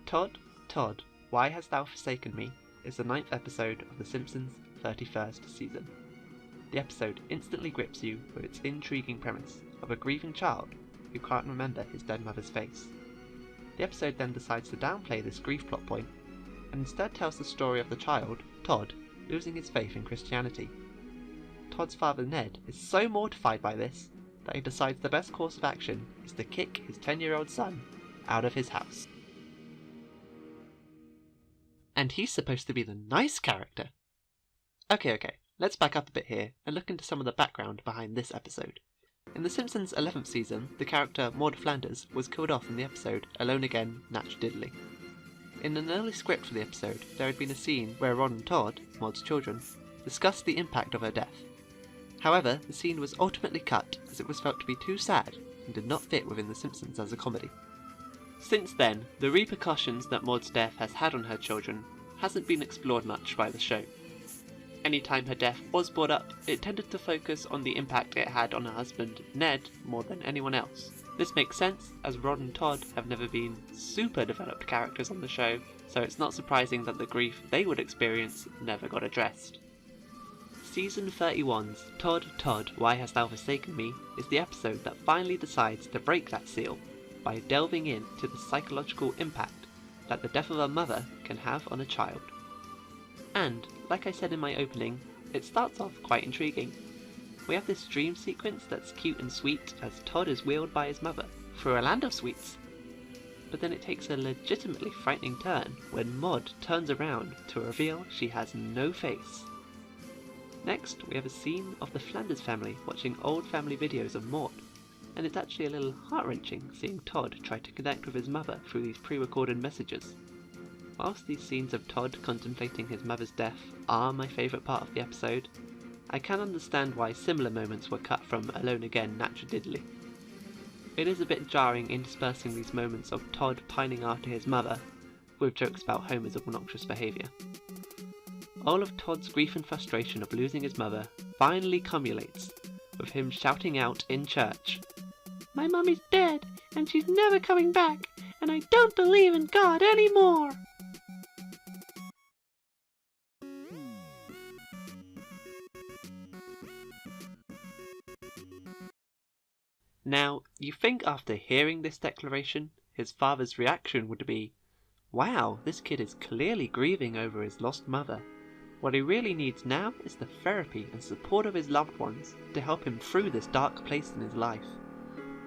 Todd, Todd, Why Hast Thou Forsaken Me is the 9th episode of the Simpsons' 31st season. The episode instantly grips you with its intriguing premise of a grieving child who can't remember his dead mother's face. The episode then decides to downplay this grief plot point and instead tells the story of the child, Todd, losing his faith in Christianity. Todd's father Ned is so mortified by this that he decides the best course of action is to kick his 10-year-old son out of his house. And he's supposed to be the nice character. Okay, let's back up a bit here and look into some of the background behind this episode. In The Simpsons' 11th season, the character Ned Flanders was killed off in the episode Alone Again, Natch Diddley. In an early script for the episode, there had been a scene where Ron and Todd, Maud's children, discussed the impact of her death. However, the scene was ultimately cut as it was felt to be too sad and did not fit within The Simpsons as a comedy. Since then, the repercussions that Maud's death has had on her children hasn't been explored much by the show. Anytime her death was brought up, it tended to focus on the impact it had on her husband, Ned, more than anyone else. This makes sense, as Rod and Todd have never been super developed characters on the show, so it's not surprising that the grief they would experience never got addressed. Season 31's Todd, Todd, Why Hast Thou Forsaken Me is the episode that finally decides to break that seal by delving into the psychological impact that the death of a mother can have on a child. And, like I said in my opening, it starts off quite intriguing. We have this dream sequence that's cute and sweet as Todd is wheeled by his mother through a land of sweets. But then it takes a legitimately frightening turn when Maud turns around to reveal she has no face. Next, we have a scene of the Flanders family watching old family videos of Maud, and it's actually a little heart-wrenching seeing Todd try to connect with his mother through these pre-recorded messages. Whilst these scenes of Todd contemplating his mother's death are my favourite part of the episode, I can understand why similar moments were cut from Alone Again, Natch Diddley. It is a bit jarring interspersing these moments of Todd pining after his mother with jokes about Homer's obnoxious behaviour. All of Todd's grief and frustration of losing his mother finally culminates with him shouting out in church, "My mummy's dead, and she's never coming back, and I don't believe in God anymore!" Now, you think after hearing this declaration, his father's reaction would be, wow, this kid is clearly grieving over his lost mother. What he really needs now is the therapy and support of his loved ones to help him through this dark place in his life.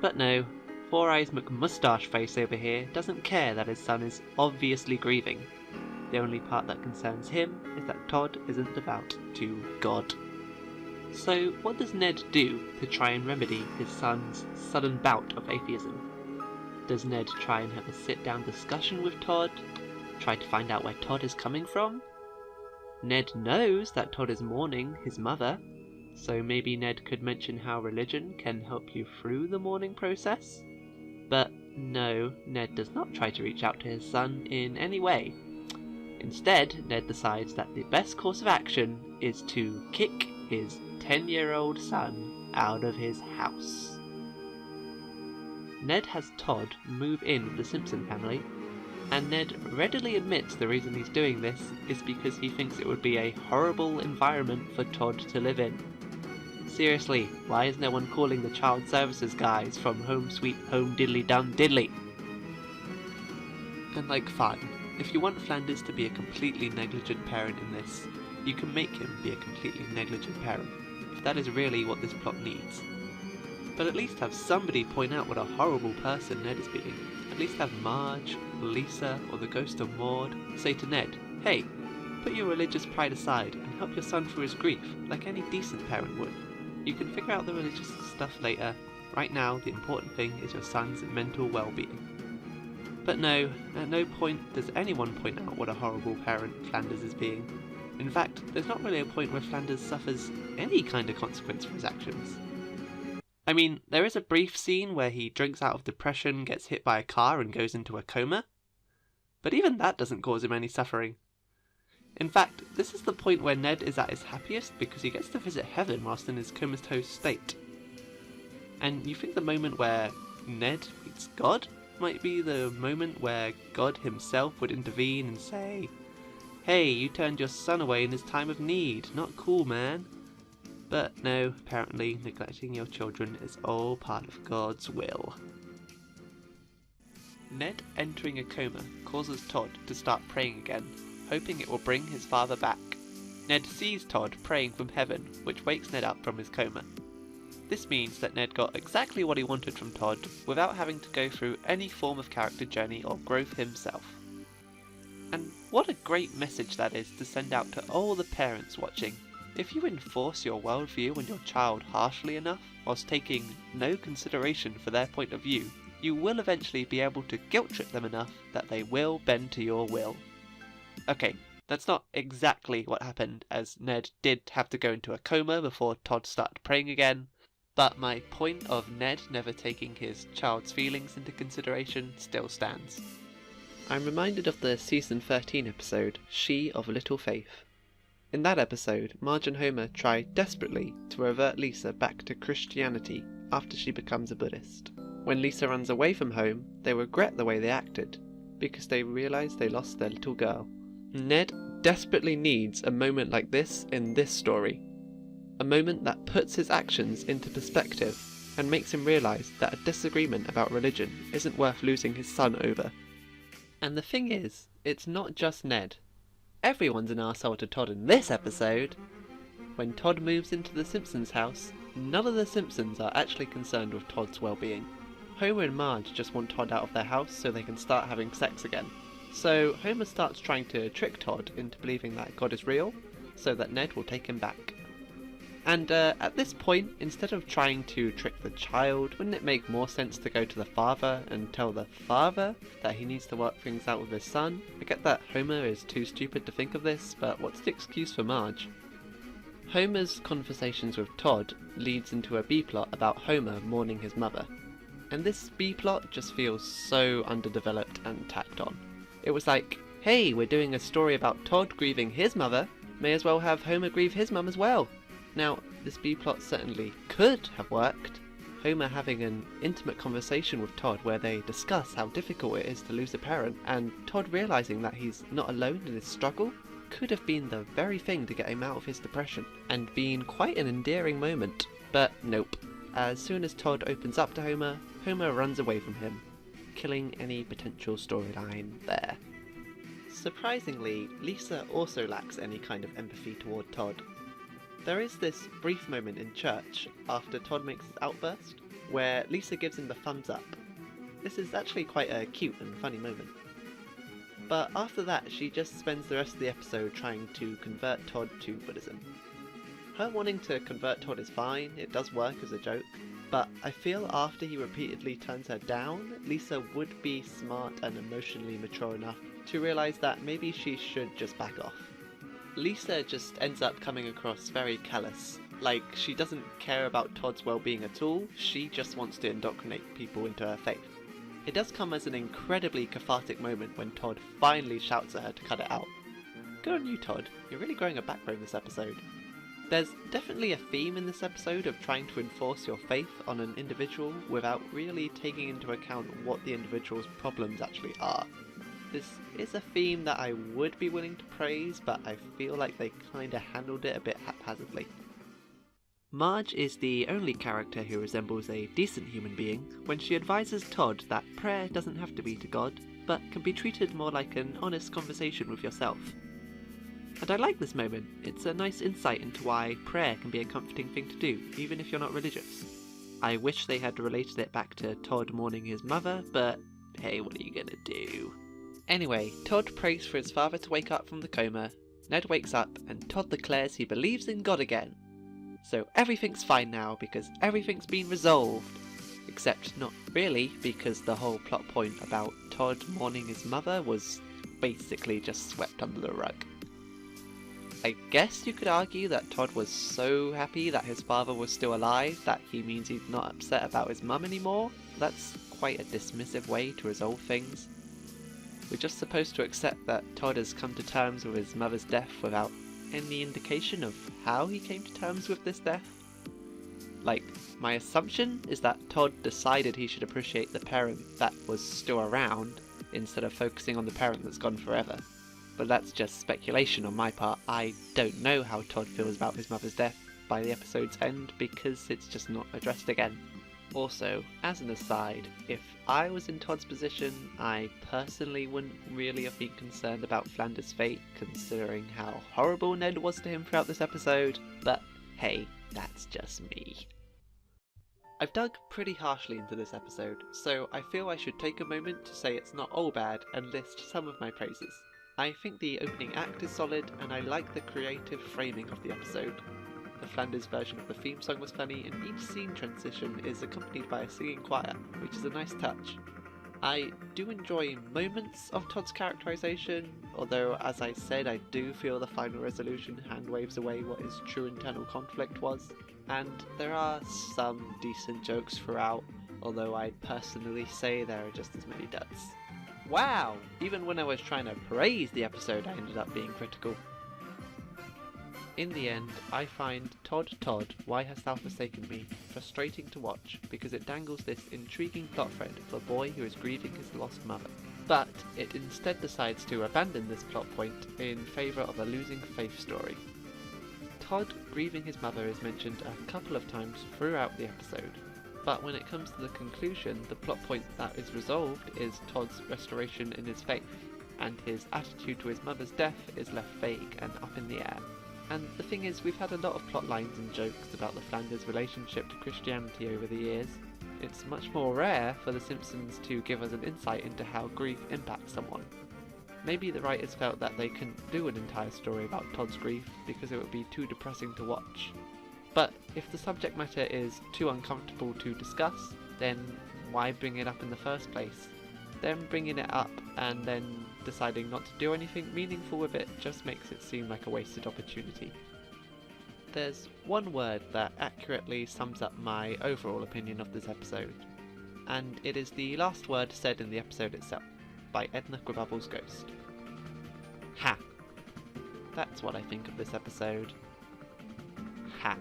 But no, Four Eyes McMustache Face over here doesn't care that his son is obviously grieving. The only part that concerns him is that Todd isn't devout to God. So what does Ned do to try and remedy his son's sudden bout of atheism? Does Ned try and have a sit-down discussion with Todd? Try to find out where Todd is coming from? Ned knows that Todd is mourning his mother, so maybe Ned could mention how religion can help you through the mourning process? But no, Ned does not try to reach out to his son in any way. Instead, Ned decides that the best course of action is to kick his 10-year-old son out of his house. Ned has Todd move in with the Simpson family, and Ned readily admits the reason he's doing this is because he thinks it would be a horrible environment for Todd to live in. Seriously, why is no one calling the child services guys from Home Sweet Home Diddly Dum Diddly? And like fine, if you want Flanders to be a completely negligent parent in this, you can make him be a completely negligent parent, if that is really what this plot needs. But at least have somebody point out what a horrible person Ned is being. At least have Marge, Lisa, or the ghost of Maud say to Ned, hey, put your religious pride aside and help your son through his grief, like any decent parent would. You can figure out the religious stuff later. Right now, the important thing is your son's mental well-being. But no, at no point does anyone point out what a horrible parent Flanders is being. In fact, there's not really a point where Flanders suffers any kind of consequence for his actions. I mean, there is a brief scene where he drinks out of depression, gets hit by a car and goes into a coma. But even that doesn't cause him any suffering. In fact, this is the point where Ned is at his happiest because he gets to visit heaven whilst in his comatose state. And you think the moment where Ned meets God might be the moment where God himself would intervene and say, "Hey, you turned your son away in his time of need, not cool, man." But no, apparently neglecting your children is all part of God's will. Ned entering a coma causes Todd to start praying again, hoping it will bring his father back. Ned sees Todd praying from heaven, which wakes Ned up from his coma. This means that Ned got exactly what he wanted from Todd without having to go through any form of character journey or growth himself. And what a great message that is to send out to all the parents watching. If you enforce your worldview on your child harshly enough, whilst taking no consideration for their point of view, you will eventually be able to guilt trip them enough that they will bend to your will. Okay, that's not exactly what happened, as Ned did have to go into a coma before Todd started praying again, but my point of Ned never taking his child's feelings into consideration still stands. I'm reminded of the season 13 episode, She of Little Faith. In that episode, Marge and Homer try desperately to revert Lisa back to Christianity after she becomes a Buddhist. When Lisa runs away from home, they regret the way they acted, because they realise they lost their little girl. Ned desperately needs a moment like this in this story. A moment that puts his actions into perspective and makes him realise that a disagreement about religion isn't worth losing his son over. And the thing is, it's not just Ned. Everyone's an arsehole to Todd in this episode. When Todd moves into the Simpsons house, none of the Simpsons are actually concerned with Todd's well-being. Homer and Marge just want Todd out of their house so they can start having sex again. So Homer starts trying to trick Todd into believing that God is real, so that Ned will take him back. And at this point, instead of trying to trick the child, wouldn't it make more sense to go to the father and tell the father that he needs to work things out with his son? I get that Homer is too stupid to think of this, but what's the excuse for Marge? Homer's conversations with Todd leads into a B-plot about Homer mourning his mother. And this B-plot just feels so underdeveloped and tacked on. It was like, hey, we're doing a story about Todd grieving his mother, may as well have Homer grieve his mum as well. Now, this B-plot certainly could have worked. Homer having an intimate conversation with Todd where they discuss how difficult it is to lose a parent, and Todd realising that he's not alone in his struggle, could have been the very thing to get him out of his depression, and been quite an endearing moment. But nope. As soon as Todd opens up to Homer, Homer runs away from him, killing any potential storyline there. Surprisingly, Lisa also lacks any kind of empathy toward Todd. There is this brief moment in church after Todd makes his outburst, where Lisa gives him the thumbs up. This is actually quite a cute and funny moment. But after that, she just spends the rest of the episode trying to convert Todd to Buddhism. Her wanting to convert Todd is fine, it does work as a joke, but I feel after he repeatedly turns her down, Lisa would be smart and emotionally mature enough to realise that maybe she should just back off. Lisa just ends up coming across very callous, like she doesn't care about Todd's well-being at all, she just wants to indoctrinate people into her faith. It does come as an incredibly cathartic moment when Todd finally shouts at her to cut it out. Good on you, Todd, you're really growing a backbone this episode. There's definitely a theme in this episode of trying to enforce your faith on an individual without really taking into account what the individual's problems actually are. This is a theme that I would be willing to praise, but I feel like they kinda handled it a bit haphazardly. Marge is the only character who resembles a decent human being when she advises Todd that prayer doesn't have to be to God, but can be treated more like an honest conversation with yourself. And I like this moment, it's a nice insight into why prayer can be a comforting thing to do, even if you're not religious. I wish they had related it back to Todd mourning his mother, but hey, what are you gonna do? Anyway, Todd prays for his father to wake up from the coma, Ned wakes up, and Todd declares he believes in God again. So everything's fine now, because everything's been resolved. Except not really, because the whole plot point about Todd mourning his mother was basically just swept under the rug. I guess you could argue that Todd was so happy that his father was still alive that he means he's not upset about his mum anymore. That's quite a dismissive way to resolve things. We're just supposed to accept that Todd has come to terms with his mother's death without any indication of how he came to terms with this death. Like, My assumption is that Todd decided he should appreciate the parent that was still around instead of focusing on the parent that's gone forever. But that's just speculation on my part. I don't know how Todd feels about his mother's death by the episode's end because it's just not addressed again. Also, as an aside, if I was in Todd's position, I personally wouldn't really have been concerned about Flanders' fate, considering how horrible Ned was to him throughout this episode, but hey, that's just me. I've dug pretty harshly into this episode, so I feel I should take a moment to say it's not all bad and list some of my praises. I think the opening act is solid, and I like the creative framing of the episode. The Flanders version of the theme song was funny, and each scene transition is accompanied by a singing choir, which is a nice touch. I do enjoy moments of Todd's characterization, although as I said I do feel the final resolution hand waves away what his true internal conflict was, and there are some decent jokes throughout, although I'd personally say there are just as many duds. Wow! Even when I was trying to praise the episode I ended up being critical. In the end, I find Todd, Why Hast Thou Forsaken Me frustrating to watch because it dangles this intriguing plot thread of a boy who is grieving his lost mother. But it instead decides to abandon this plot point in favour of a losing faith story. Todd grieving his mother is mentioned a couple of times throughout the episode, but when it comes to the conclusion, the plot point that is resolved is Todd's restoration in his faith, and his attitude to his mother's death is left vague and up in the air. And the thing is, we've had a lot of plot lines and jokes about the Flanders' relationship to Christianity over the years. It's much more rare for the Simpsons to give us an insight into how grief impacts someone. Maybe the writers felt that they couldn't do an entire story about Todd's grief because it would be too depressing to watch. But if the subject matter is too uncomfortable to discuss, then why bring it up in the first place? Them bringing it up and then deciding not to do anything meaningful with it just makes it seem like a wasted opportunity. There's one word that accurately sums up my overall opinion of this episode, and it is the last word said in the episode itself, by Edna Krabappel's ghost. Ha. That's what I think of this episode. Ha.